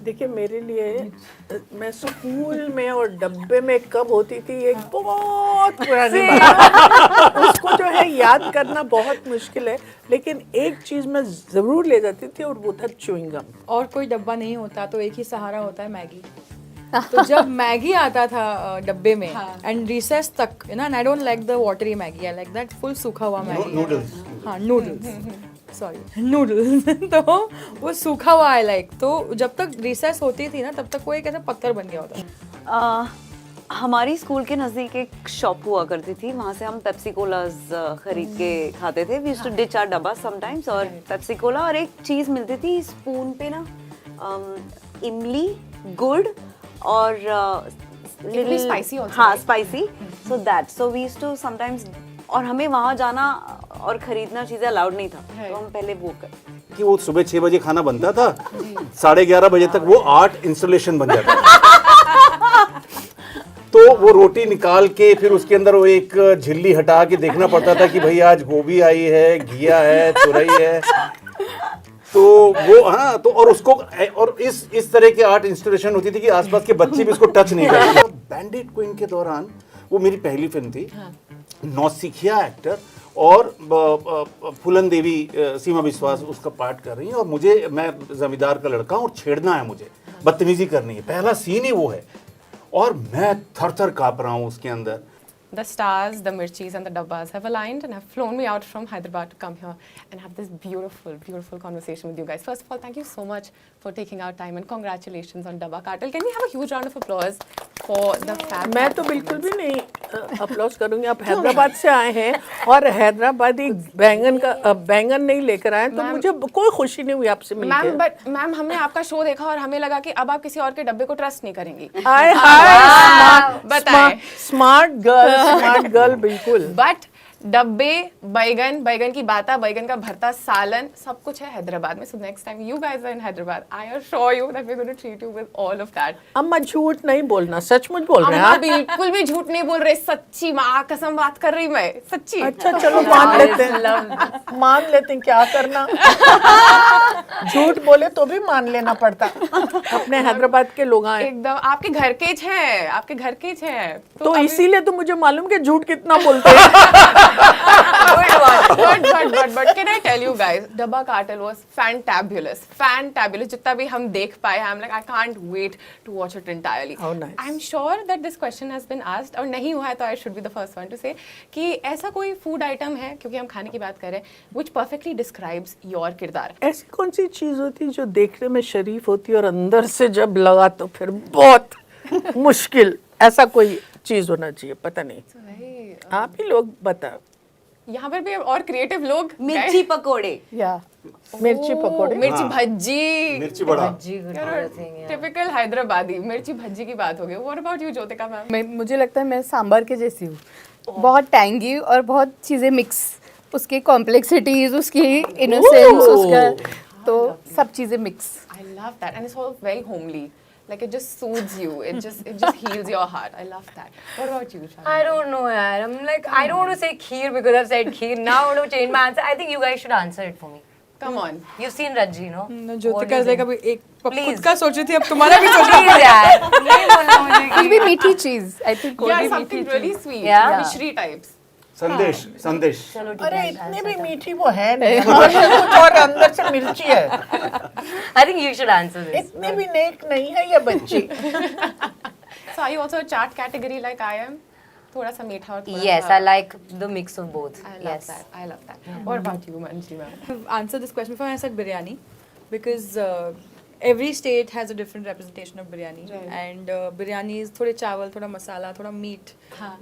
देखिए मेरे लिए मैं स्कूल में और डब्बे में कब होती थी एक बहुत पुरानी बात उसको जो है याद करना बहुत मुश्किल है, लेकिन एक चीज़ मैं ज़रूर ले जाती थी और वो था च्युइंग गम। और कोई डब्बा नहीं होता तो एक ही सहारा होता है मैगी। तो जब मैगी आता था डब्बे में एंड रिसेस तक you know, and I don't like the watery Maggi, I like that full सूखा हुआ मैगी। नूडल्स। हाँ नूडल्स, सॉरी नूडल्स तो वो सूखा हुआ आई लाइक। तो जब तक रिसेस होती थी ना तब तक वो एक ऐसा पत्थर बन गया होता। हमारी स्कूल के नज़दीक एक शॉप हुआ करती थी, वहाँ से हम पेप्सी कोलाज खरीद के खाते थे। We used to ditch our dabba sometimes, और पेप्सी कोला और एक चीज़ मिलती थी स्पून पे ना, इमली, गुड़ और Little spicy also, हाँ right? Spicy, so that, so we used to sometimes, और हमें वहाँ जाना और खरीदना चीज़ें अलाउड नहीं था, तो हम पहले वो कर कि वो सुबह 6 बजे खाना बनता था, 11:30 बजे तक वो 8 इंस्टॉलेशन बन जाता था। तो वो रोटी निकाल के फिर उसके अंदर वो एक झिल्ली हटा के देखना पड़ता था कि भाई आज गोभी आई है, घिया है, तुरई है। तो वो हाँ, तो और उसको और इस तरह के 8 इंस्टॉलेशन होती थी कि आसपास के बच्चे भी उसको टच नहीं करते। बैंडिट क्वीन के दौरान वो मेरी पहली फिल्म थी। नौसिखिया एक्टर और फूलन देवी सीमा विश्वास उसका पार्ट कर रही हैं, और मैं जमींदार का लड़का हूँ और छेड़ना है मुझे, बदतमीजी करनी है। पहला सीन ही वो है और मैं थर थर काँप रहा हूँ उसके अंदर। The stars, the mirchis and the dabbas have aligned and have flown me out from Hyderabad to come here and have this beautiful, beautiful conversation with you guys. First of all, thank you so much for taking our time and congratulations on Dabba Cartel. Can we have a huge round of applause for the fab? मैं तो बिल्कुल भी नहीं applause करूंगी। आप हैदराबाद से आए हैं और हैदराबादी बैंगन नहीं लेकर आए, तो मुझे कोई खुशी नहीं हुई आपसे मिलकर। मैम हमने आपका शो देखा और हमें लगा कि अब आप किसी और के डब्बे को ट्रस्ट नहीं करेंगी। हाय हाय, बताएं। स्मार्ट गर्ल बिल्कुल। बट डब्बे, बैगन की बाता, बैगन का भरता, सालन, सब कुछ है हैदराबाद में। So next time you guys are in Hyderabad, I assure you that we are going to treat you with all of that. अम्मा झूठ नहीं बोलना, सचमुच बोल रहे हैं अम्मा आप। बिल्कुल भी झूठ नहीं बोल रहे, सच्ची माँ कसम बात कर रही मैं, सच्ची। अच्छा चलो मान लेते हैं क्या करना। झूठ बोले तो भी मान लेना पड़ता। अपने हैदराबाद के लोग आए एकदम आपके घर के हैं, आपके घर के हैं, तो इसीलिए तो मुझे मालूम कि झूठ कितना बोलते हैं। but can I tell you guys, Dabba Cartel was fantabulous. जितना भी हम देख पाए, I'm like I can't wait to watch it entirely. How nice. I'm sure that this question has been asked, और नहीं हुआ है तो I should be the first one to say कि ऐसा कोई food item है, क्योंकि हम खाने की बात कर रहे हैं, which perfectly describes your किरदार। ऐसी कौन सी चीज होती जो देखने में शरीफ होती और अंदर से जब लगा तो फिर बहुत मुश्किल, ऐसा कोई चीज होना चाहिए, पता नहीं। आप ही लोग बताओ। यहाँ पर भी और क्रिएटिव लोग, मिर्ची पकोड़े, मिर्ची पकोड़े, मिर्ची भज्जी, मिर्ची बड़ा, टिपिकल हैदराबादी मिर्ची भज्जी की बात हो गई। What about you Jyothika ma'am? मुझे लगता है मैं सांभर के जैसी हूँ, बहुत टैंगी और बहुत चीज़ें मिक्स, उसकी कॉम्प्लेक्सिटीज, उसकी इनोसेंस, उसका तो सब चीज़ें mix. I love that, and it's all very homely. Like it just soothes you. It just heals your heart. I love that. What about you, Shana? I don't know, yaar. I'm like, I don't want to say kheer because I've said kheer. Now I want to change my answer. I think you guys should answer it for me. Come on. You've seen Rajji, no? Jyothika like अभी एक खुद Please. का सोच रही थी, अब तुम्हारा भी सोच Please, यार. नहीं बोलना मुझे कुछ भी मीठी चीज़, आई थिंक कोई Yeah, भी something मीठी really चीज़। sweet. Yeah. Mishri types. संदेश। चलो ठीक अरे है. इतनी भी मीठी वो है नहीं, अंदर से कुछ और अंदर से मिर्ची है। I think you should answer this. इतनी भी नेक नहीं है ये बच्ची। So are you also a chaat category like I am? थोड़ा सा मीठा और थोड़ा Yes, सा- I like the mix of both. I love Yes. that. I love that. What about you, Manji ma'am? answer this question before I said biryani because every state has a different representation of biryani, Right. and biryani is थोड़े चावल, थोड़ा मसाला, थोड़ा meat,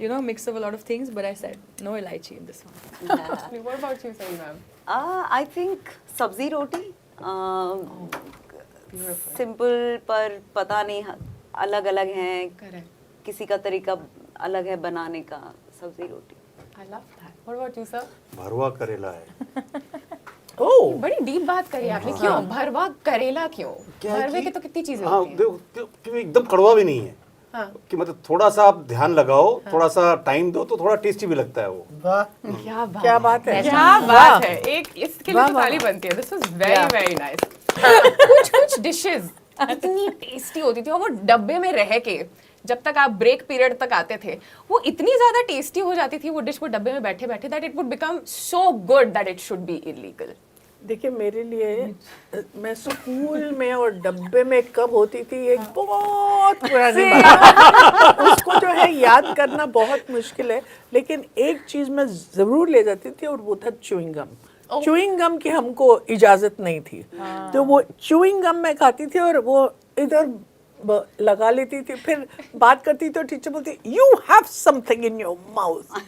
you know, mix of a lot of things, but I said no elaichi in this one. What about you, Sahi ma'am? I think सब्जी रोटी, simple पर पता नहीं अलग अलग हैं, Correct. किसी का तरीका अलग है बनाने का, सब्जी रोटी। I love that. What about you, sir? भरवा करेला है। ओह, बड़ी डीप बात करी आपने। क्यों भरवा करेला क्यों? भरवे के तो कितनी चीजें हाँ, होती हैं। देखो एकदम कड़वा भी नहीं है। हाँ। कि मतलब थोड़ा सा आप ध्यान लगाओ, थोड़ा सा टाइम दो तो थोड़ा टेस्टी भी लगता है वो। वाह क्या बात क्या बात है। क्या बात है। एक इसके लिए तो ताली बनती है। This was very very nice. कुछ डिशेस इतनी टेस्टी होती थी, और वो डब्बे में रह के जब तक आप ब्रेक पीरियड तक आते थे वो इतनी ज्यादा टेस्टी हो जाती थी वो डिश, वो डब्बे में बैठे बैठे, that it would become so good that it should be illegal. देखिए मेरे लिए मैं स्कूल में और डब्बे में कब होती थी एक बहुत पुरानी बात, उसको जो है याद करना बहुत मुश्किल है, लेकिन एक चीज मैं जरूर ले जाती थी और वो था च्युइंग गम। च्युइंग गम की हमको इजाजत नहीं थी, तो वो च्युइंग गम मैं खाती थी और वो इधर लगा लेती थी, फिर बात करती तो टीचर बोलती you have something in your mouth,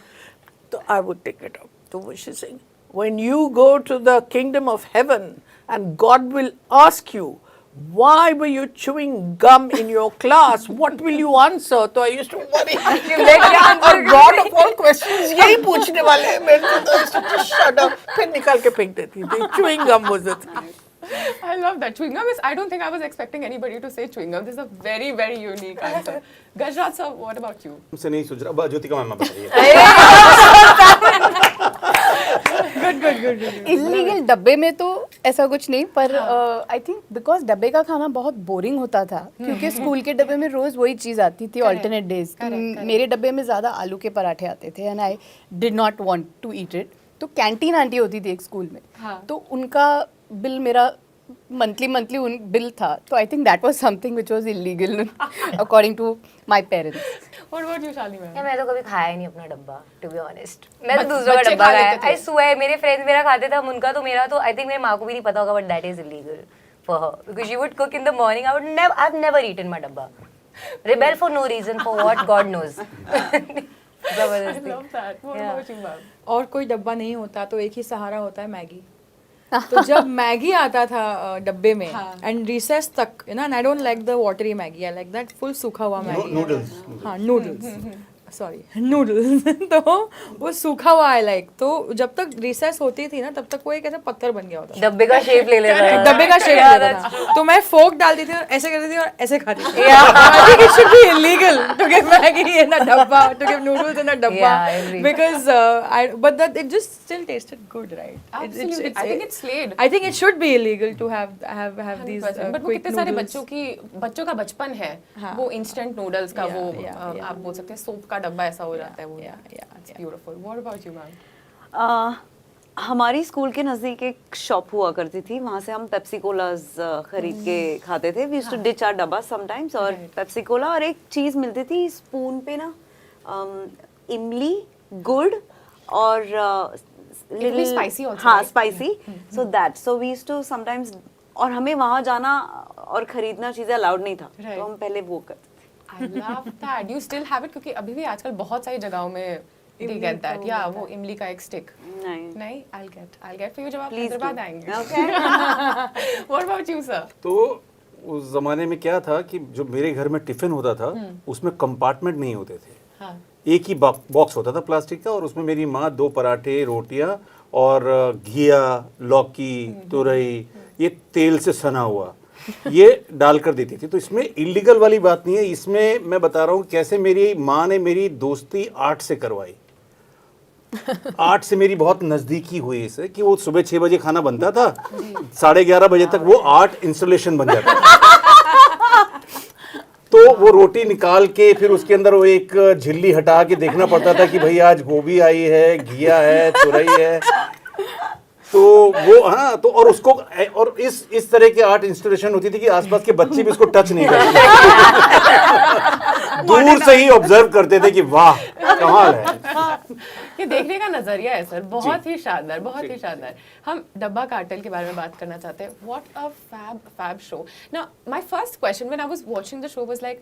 तो I would take it out. तो वो she saying when you go to the kingdom of heaven and God will ask you why were you chewing gum in your class, what will you answer? So I used to worry और God of all questions यही पूछने वाले हैं मेरे से, तो I used to just shut up, फिर निकाल के फेंक देती थी। chewing gum was the thing. I love that. Chewing gum is, I don't think I was expecting anybody to say chewing gum. This is a very, very unique answer. Gajraj sir, what about you? मुझसे नहीं सोच रहा, Jyotika ma'am बताइए। Illegal डब्बे में तो ऐसा कुछ नहीं, पर आई थिंक बिकॉज डब्बे का खाना बहुत बोरिंग होता था, क्योंकि स्कूल के डब्बे में रोज वही चीज़ आती थी ऑल्टरनेट डेज। मेरे डब्बे में ज़्यादा आलू के पराठे आते थे and I did not want to eat it. तो कैंटीन आंटी होती थी एक स्कूल में, तो उनका बिल मेरा मंथली उन बिल था, तो I think that was something which was illegal according to my parents. What about you, Shalini ma'am? या मैं तो कभी खाया ही नहीं अपना डब्बा, टू बी ऑनेस्ट। मैं तो दूसरों का बच्चे डब्बा खा खाया, लेते थे। आई स्वेयर मेरे फ्रेंड्स मेरा खाते थे, हम उनका तो मेरा तो आई थिंक मेरी माँ को भी नहीं पता होगा, but that is illegal for her because she would cook in the morning. I have never eaten my dabba, rebel for no reason, for what God knows. I जबरदस्ती। love that. What Yeah. about you, ma'am? और कोई डब्बा नहीं होता तो एक ही सहारा होता है मैगी। तो जब मैगी आता था डब्बे में एंड रिसेस तक, you know, and I don't like the watery Maggi, I like that full सूखा हुआ मैगी। नूडल्स। हाँ नूडल्स, सॉरी नूडल्स। तो वो सूखा हुआ आई लाइक। तो जब तक रिसेस होती थी ना तब तक वो एक ऐसा पत्थर बन गया होता था, डब्बे का शेप ले लेता है। डब्बे का शेप Yeah, लेता that's था। तो मैं फोक डालती थी और ऐसे करती थी और ऐसे खाती थी। I think it should be illegal to give Maggi in a dabba, to give noodles in a dabba, Yeah, I agree. because but that it just still tasted good, right? Absolutely. I think it's slayed. I think it should be illegal to have these 100%. But वो quick कितने सारे noodles. बच्चों का बचपन है, हाँ. वो instant noodles का, Yeah, वो yeah. आप बोल सकते हैं सोप का डब्बा ऐसा हो जाता है वो। Yeah. It's beautiful. What about you, ma'am? हमारी स्कूल के नज़दीक एक शॉप हुआ करती थी, वहाँ से हम पेप्सी कोलाज खरीद के खाते थे। We used to ditch our dabba sometimes, और पेप्सी कोला और एक चीज़ मिलती थी स्पून पे ना, इमली, गुड़ और be spicy also, हाँ right? Spicy, so that, so we used to sometimes, और हमें वहाँ जाना और खरीदना चीज़ें अलाउड नहीं था, Right. तो हम पहले वो करते थे। I love that. You still have it, क्योंकि अभी भी आजकल बहुत सारी जगहों में they get that. Yeah, वो इमली का एक स्टिक। नहीं, नहीं, I'll get for you जब आप Please हैदराबाद do. आएंगे। Okay. What about you, sir? तो उस जमाने में क्या था कि जो मेरे घर में टिफिन होता था उसमें कंपार्टमेंट नहीं होते थे, हाँ। एक ही बॉक्स होता था प्लास्टिक का, और उसमें मेरी माँ 2 पराठे, रोटियां और घिया, लौकी, तुरई, ये तेल से सना हुआ ये डाल कर देती थी। तो इसमें इलीगल वाली बात नहीं है, इसमें मैं बता रहा हूँ कैसे मेरी माँ ने मेरी दोस्ती आर्ट से करवाई। आर्ट से मेरी बहुत नज़दीकी हुई इससे, कि वो सुबह 6 बजे खाना बनता था, 11:30 बजे तक वो आर्ट इंस्टॉलेशन बन जाता था। तो वो रोटी निकाल के फिर उसके अंदर वो एक झिल्ली हटा के देखना पड़ता था कि भाई आज गोभी आई है, घिया है, तुरई है। तो वो हाँ, तो और उसको और इस तरह की आर्ट इंस्टॉलेशन होती थी कि आसपास के बच्चे भी उसको टच नहीं करते, दूर से ही ऑब्जर्व करते थे कि वाह कमाल है। ये देखने का नजरिया है सर, बहुत ही शानदार, बहुत ही शानदार। हम डब्बा कार्टेल के बारे में बात करना चाहते हैं। What a fab show. Now my first question when I was watching the show was like,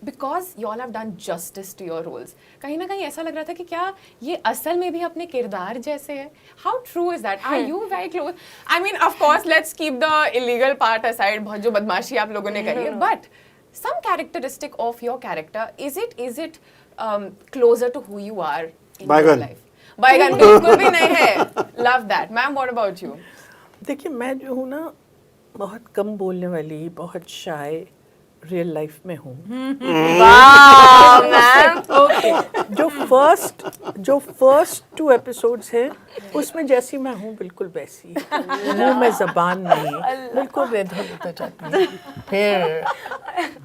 because you all have done justice to your roles, कहीं ना कहीं ऐसा लग रहा था कि क्या ये असल में भी अपने किरदार जैसे है? How true is that? Are you very close? I mean of course let's keep the illegal part aside, बहुत जो बदमाशी आप लोगों ने करी है, but some characteristic of your character, is it closer to who you are in real Bygone. life? Bygone बिल्कुल भी नहीं है। Love that. Ma'am, what about you? देखिए मैं जो हूँ ना बहुत कम बोलने वाली, बहुत शाय, रियल लाइफ में हूँ। वाह मैम। जो फर्स्ट 2 एपिसोड्स हैं उसमें जैसी मैं हूँ बिल्कुल वैसी, मुंह में जबान नहीं, बिल्कुल इधर उधर जाती है। फिर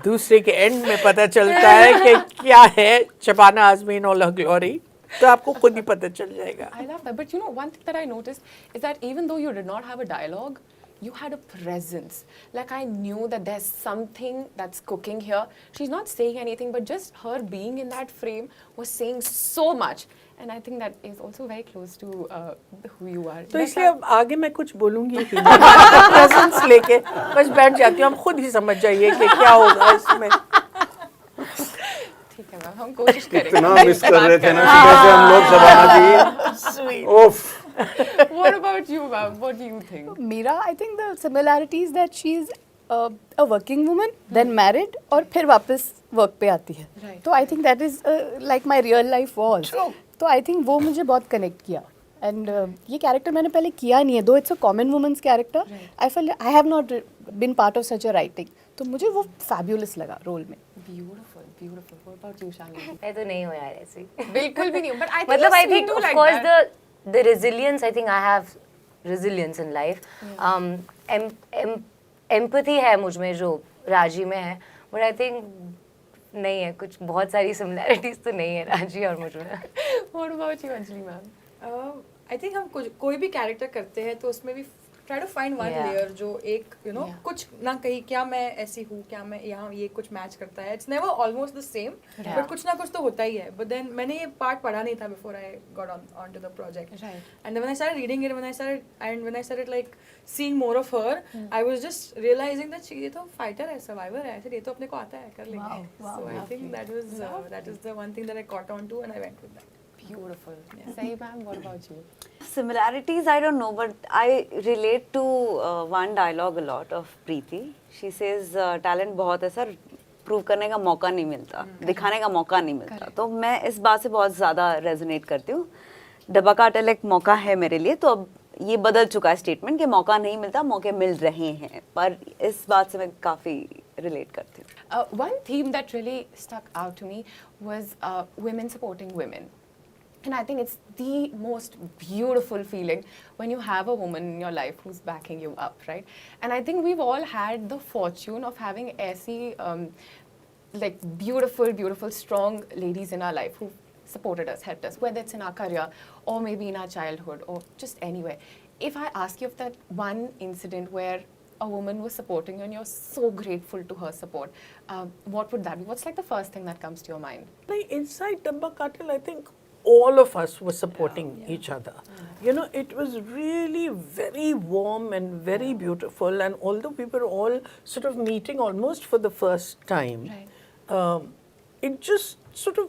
दूसरे के एंड में पता चलता है कि क्या है शबाना आज़मीन और ग्लोरी, तो आपको खुद ही पता चल जाएगा। I love that. But you know, one thing that I noticed is that even though you did not have a dialogue, you had a presence. Like I knew that there's something that's cooking here. She's not saying anything, but just her being in that frame was saying so much. And I think that is also very close to who you are. तो इसलिए अब आगे मैं कुछ बोलूंगी ही नहीं, presence लेके बस बैठ जाती हूँ। हम खुद ही समझ जाइए कि क्या होगा इसमें। ठीक है मैम, हम कोशिश करेंगे। इतना मिस कर रहे थे ना सुबह से हम लोग शबाना जी। ओफ। What about you, ma'am? What do you think? Mira, I think the similarity is that she's a working woman, then married, और फिर वापस work पे आती है। Right. तो I think that is like my real life was. तो I think वो मुझे बहुत connect किया। And ये character मैंने पहले किया नहीं है, though it's a common woman's character. I felt I have not been part of such a writing. तो मुझे वो fabulous लगा role में। Beautiful, beautiful. What about you, Shalini? मैं तो नहीं हूँ यार ऐसी। बिल्कुल भी नहीं हूँ, but I think मतलब you're I think sweet too of like course that. the resilience, I think I have resilience in life. Empathy है मुझ में जो राजी में है, but I think नहीं है, कुछ बहुत सारी similarities तो नहीं है राजी और मुझ में। What about you, Anjali ma'am? I think हम कोई भी कैरेक्टर करते हैं तो उसमें भी try to find one Yeah. Layer जो एक यू नो Yeah. कुछ ना कहीं क्या मैं ऐसी हूँ, क्या मैं यहाँ ये कुछ मैच करता है। It's never almost the same, Yeah. But कुछ ना कुछ तो होता ही है। बट देन मैंने ये पार्ट पढ़ा नहीं था before I got on to the project, Right. And when I started reading it, when I started like seeing more of her, I was just realizing that ये तो फाइटर है, survivor है, ये तो अपने को आता है, कर लेंगे। So I think that is the one thing that I caught on to and I went with that. Beautiful. Sahi ma'am, what about you? Similarities, I don't know, but I relate to one dialogue a lot of Preeti. She says, talent बहुत है sir, prove करने का मौका नहीं मिलता, दिखाने का मौका नहीं मिलता। तो मैं इस बात से बहुत ज़्यादा रेजोनेट करती हूँ। डब्बा कार्टेल एक मौका है मेरे लिए, तो अब ये बदल चुका है स्टेटमेंट कि मौका नहीं मिलता, मौके मिल रहे हैं। पर इस बात से मैं काफ़ी रिलेट करती हूँ। One theme that really stuck out to me was women supporting women. And I think it's the most beautiful feeling when you have a woman in your life who's backing you up, right? And I think we've all had the fortune of having aisi, like beautiful, strong ladies in our life who supported us, helped us, whether it's in our career or maybe in our childhood or just anywhere. If I ask you of that one incident where a woman was supporting you and you're so grateful to her support, what would that be? What's like the first thing that comes to your mind? Like inside Dabba Cartel, I think all of us were supporting each other. You know, it was really very warm and very beautiful. And although we were all sort of meeting almost for the first time, it just sort of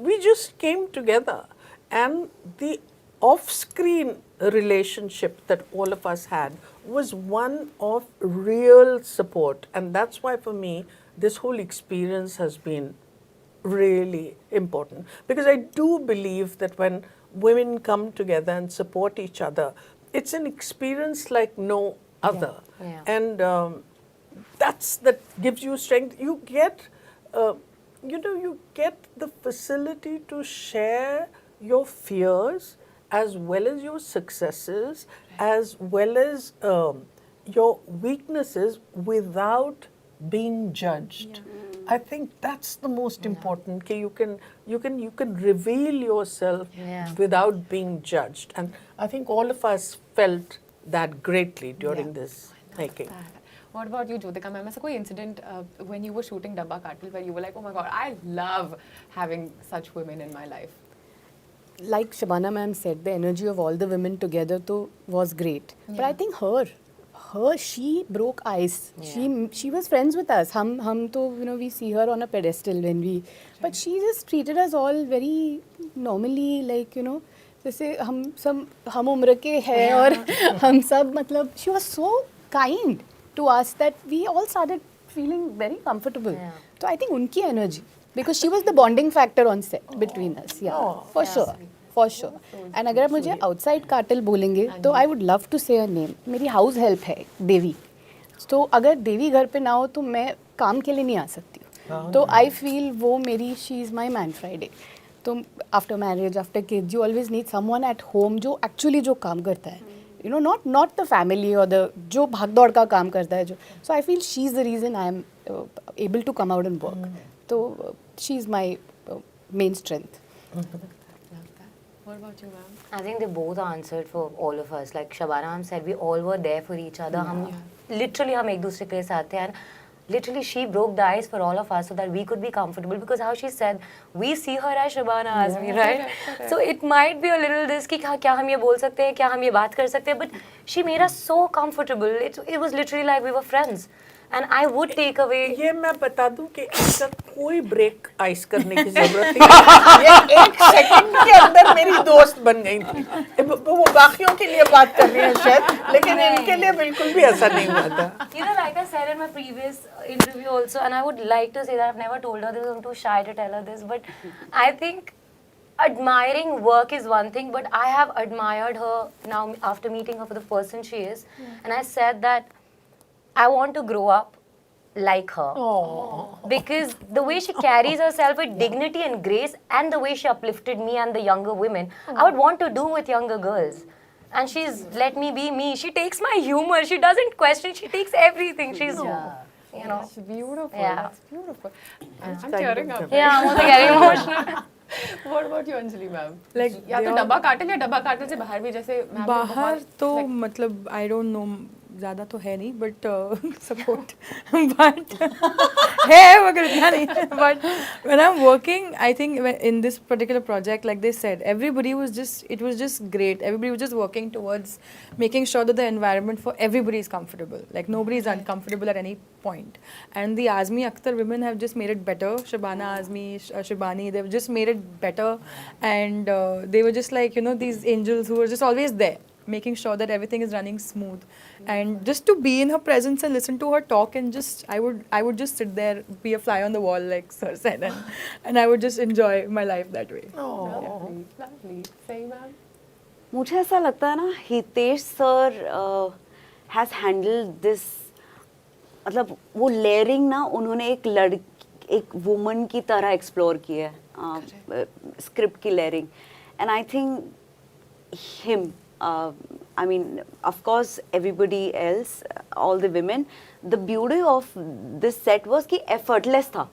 we just came together, and the off-screen relationship that all of us had was one of real support, and that's why for me this whole experience has been really important, because I do believe that when women come together and support each other, it's an experience like no other. Yeah. And that gives you strength. You get you get the facility to share your fears as well as your successes, as well as your weaknesses without being judged. I think that's the most important. That you can reveal yourself Yeah. without being judged, and I think all of us felt that greatly during this making. What about you, Jyotika ma'am? ऐसा कोई incident when you were shooting Dabba Cartel where you were like, oh my god, I love having such women in my life? Like Shabana ma'am said, the energy of all the women together was great. But I think she broke ice. She was friends with us. हम तो we see her on a pedestal when we, but she just treated us all very normally, like जैसे हम उम्र के हैं और हम सब मतलब she was so kind to us that we all started feeling very comfortable. Yeah. So I think उनकी energy, because she was the bonding factor on set between us. For sure. And अगर आप मुझे outside cartel बोलेंगे तो I would love to say her name. मेरी house help है देवी. तो अगर देवी घर पे ना हो तो मैं काम के लिए नहीं आ सकती हूँ. तो आई फील वो मेरी she is my man Friday. तो after marriage after kids you always need someone at home जो एक्चुअली जो काम करता है, you know, not the family और द जो भाग दौड़ का काम करता है जो. So I feel she is the reason I am able to come out and work. तो she is my main strength. What about you, ma'am? I think they both answered for all of us. Like Shabana ma'am said, we all were there for each other. हम literally हम एक दूसरे के साथ थे, and literally she broke the ice for all of us so that we could be comfortable, because how she said we see her as Shabana Azmi, right? So it might be a little this कि क्या हम ये बोल सकते हैं, क्या हम ये बात कर सकते हैं, but she made us so comfortable. It was literally like we were friends. And I would take away. ये मैं बता दूं कि इसका कोई ब्रेक आइस करने की जरूरत नहीं. ये 1 सेकंड के अंदर मेरी दोस्त बन गई थी. वो बाकियों के लिए बात कर रही है शायद, लेकिन इनके लिए बिल्कुल भी ऐसा नहीं हुआ था. You know, like I said in my previous interview also, and I would like to say that I've never told her this, I'm too shy to tell her this, but I think admiring work is one thing, but I have admired her now after meeting her for the person she is, and I said that I want to grow up like her. Because the way she carries herself with dignity and grace, and the way she uplifted me and the younger women, I would want to do with younger girls. And she's let me be me. She takes my humor. She doesn't question. She takes everything. She's, you know. It's beautiful. Yeah. It's beautiful. I'm tearing up. Yeah, I'm also getting emotional. What about you, Anjali ma'am? Like, या they तो all- डब्बा काटल या डब्बा काटल से बाहर भी, जैसे ma'am ने बाहर बहुत, तो like, मतलब आई डोंट नो, ज़्यादा तो है नहीं, बट सपोर्ट बट है मगर इतना नहीं. But when I'm working, I think in this particular project, like they said, everybody was just, it was just great. Everybody was just working towards making sure that the environment for everybody is comfortable. Like nobody is uncomfortable at any point. And the Azmi Akhtar women have just made it better. Shabana Azmi, Shibani, they've just made it better. And they were just like, you know, these angels who were just always there, making sure that everything is running smooth. And just to be in her presence and listen to her talk, and just I would just sit there, be a fly on the wall, like Sir said, and I would just enjoy my life that way. lovely. Same, ma'am. मुझे ऐसा लगता है ना, Hitesh sir has handled this, मतलब वो layering ना उन्होंने एक वुमन की तरह एक्सप्लोर किया है स्क्रिप्ट की layering. And I think him, I mean, of course, everybody else, all the women, the beauty of this set was कि effortless था,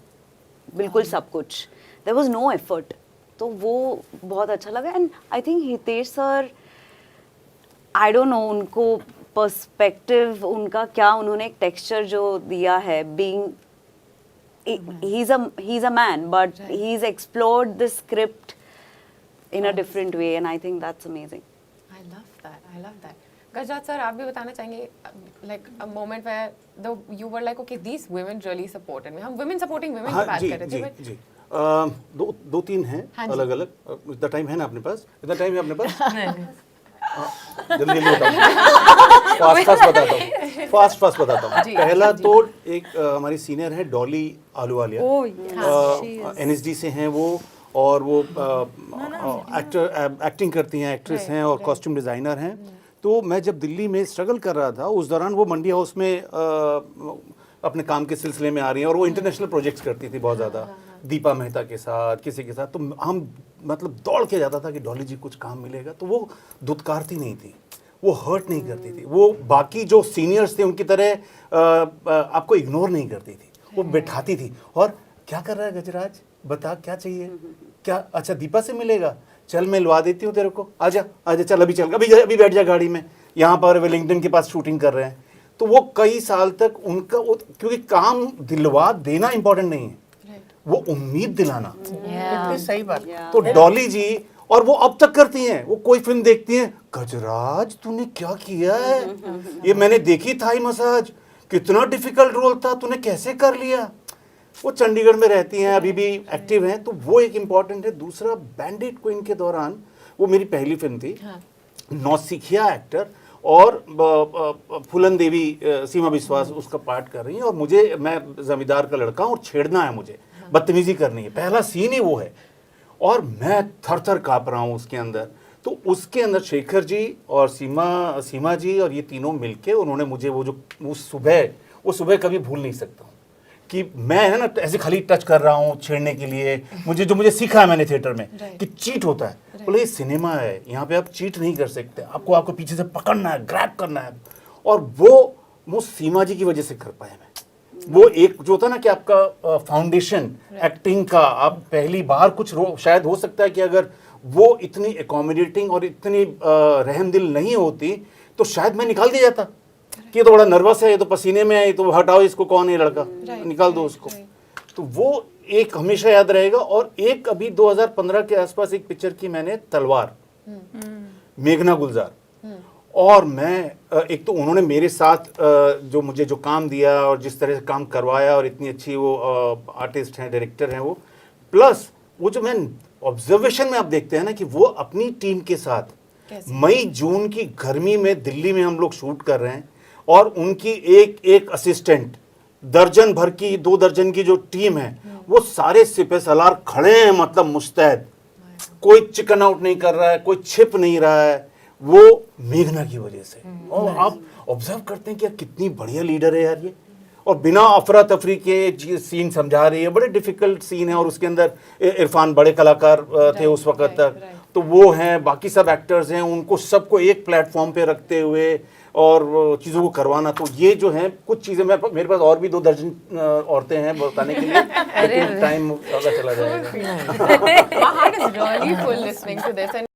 बिल्कुल सब कुछ. There was no effort. तो वो बहुत अच्छा लगा. And I think Hitesh sir, I don't know, उनको पर्सपेक्टिव उनका क्या, उन्होंने एक टेक्सचर जो दिया है, being he's a man, but he's explored the script in a different way, and I think that's amazing. I love that. Gajraj sir, आप भी बताना चाहेंगे, like a moment where you were like, okay, these women really supported me. हम women supporting women की बात जी कर रहे थे, जी but जी. दो तीन हैं हाँ जी. अलग अलग. इतना टाइम है ना अपने पास? इतना टाइम है अपने पास? जल्दी जल्दी बताओ. फास्ट बताता हूँ. पहला तो एक हमारी सीनियर है Dolly Ahluwalia. Oh, yes, she is. NSD से हैं वो, और वो एक्टिंग करती हैं, एक्ट्रेस हैं और कॉस्ट्यूम डिज़ाइनर हैं. तो मैं जब दिल्ली में स्ट्रगल कर रहा था उस दौरान वो मंडी हाउस में अपने काम के सिलसिले में आ रही हैं, और वो इंटरनेशनल प्रोजेक्ट्स करती थी बहुत ज़्यादा, दीपा मेहता के साथ, किसी के साथ. तो हम मतलब दौड़ के जाता था कि डॉली जी कुछ काम मिलेगा. तो वो धुतकारती नहीं थी, वो हर्ट नहीं करती थी, वो बाकी जो सीनियर्स थे उनकी तरह आपको इग्नोर नहीं करती थी, वो बैठाती थी. और क्या कर रहा है गजराज, बता क्या चाहिए, क्या, अच्छा दीपा से मिलेगा, चल मैं लवा देती हूँ तेरे को, आजा आजा, चल अभी चल, अभी बैठ जा गाड़ी में, यहाँ पर वेलिंगटन के पास शूटिंग कर रहे हैं. तो वो कई साल तक उनका क्योंकि काम दिलवा देना इंपॉर्टेंट नहीं है, वो उम्मीद दिलाना. इतनी सही बात. तो डॉली जी, और वो अब तक करती हैं, वो कोई फिल्म देखती हैं, गजराज तूने क्या किया है, ये मैंने देखी थाई मसाज, कितना डिफिकल्ट रोल था, तूने कैसे कर लिया. वो चंडीगढ़ में रहती हैं, अभी भी एक्टिव हैं, तो वो एक इम्पॉर्टेंट है. दूसरा, बैंडिट क्वीन के दौरान, वो मेरी पहली फिल्म थी, नौसिखिया एक्टर, और फूलन देवी, सीमा विश्वास उसका पार्ट कर रही हैं, और मुझे, मैं जमींदार का लड़का हूँ और छेड़ना है मुझे, बदतमीजी करनी है, पहला सीन ही वो है, और मैं थर थर काँप रहा हूँ उसके अंदर. तो उसके अंदर शेखर जी और सीमा जी और ये तीनों मिलके उन्होंने मुझे वो सुबह कभी भूल नहीं सकता हूँ कि मैं है ना ऐसे खाली टच कर रहा हूँ छेड़ने के लिए, मुझे सीखा है मैंने थिएटर में कि चीट होता है। बोले ये सिनेमा है, यहाँ पे आप चीट नहीं कर सकते, आपको पीछे से पकड़ना है, ग्रैब करना है। और वो सीमा जी की वजह से कर पाया मैं। वो एक जो होता है ना कि आपका फाउंडेशन एक्टिंग का, आप पहली बार कुछ शायद हो सकता है कि अगर वो इतनी एकोमोडेटिंग और इतनी रहमदिल नहीं होती तो शायद मैं निकाल दिया जाता कि ये तो बड़ा नर्वस है, ये तो पसीने में है, ये तो हटाओ इसको, कौन है लड़का, निकाल दो उसको। तो वो एक हमेशा याद रहेगा। और एक अभी 2015 के आसपास एक पिक्चर की मैंने, तलवार, मेघना गुलजार, और मैं एक तो उन्होंने मेरे साथ जो काम दिया और जिस तरह से काम करवाया, और इतनी अच्छी वो आर्टिस्ट हैं, डायरेक्टर हैं वो, प्लस वो जो मैं ऑब्जर्वेशन में आप देखते हैं ना कि वो अपनी टीम के साथ मई जून की गर्मी में दिल्ली में हम लोग शूट कर रहे हैं, और उनकी एक असिस्टेंट, दर्जन भर की 2 दर्जन की जो टीम है, वो सारे सिपह सलार खड़े हैं, मतलब मुस्तैद, कोई चिकन आउट नहीं कर रहा है, कोई छिप नहीं रहा है, वो मेघना की वजह से। और आप ऑब्जर्व करते हैं कि यार कितनी बढ़िया लीडर है यार ये, और बिना अफरा तफरी के सीन समझा रही है। बड़े डिफिकल्ट सीन है, और उसके अंदर इरफान बड़े कलाकार थे उस वक्त तक, तो वो हैं, बाकी सब एक्टर्स हैं, उनको सबको एक प्लेटफॉर्म पे रखते हुए और चीज़ों को करवाना। तो ये जो है कुछ चीज़ें, मेरे पास और भी 2 दर्जन औरतें हैं बताने के लिए, लेकिन टाइम ज़्यादा चला जाएगा। My heart is really full listening to this. And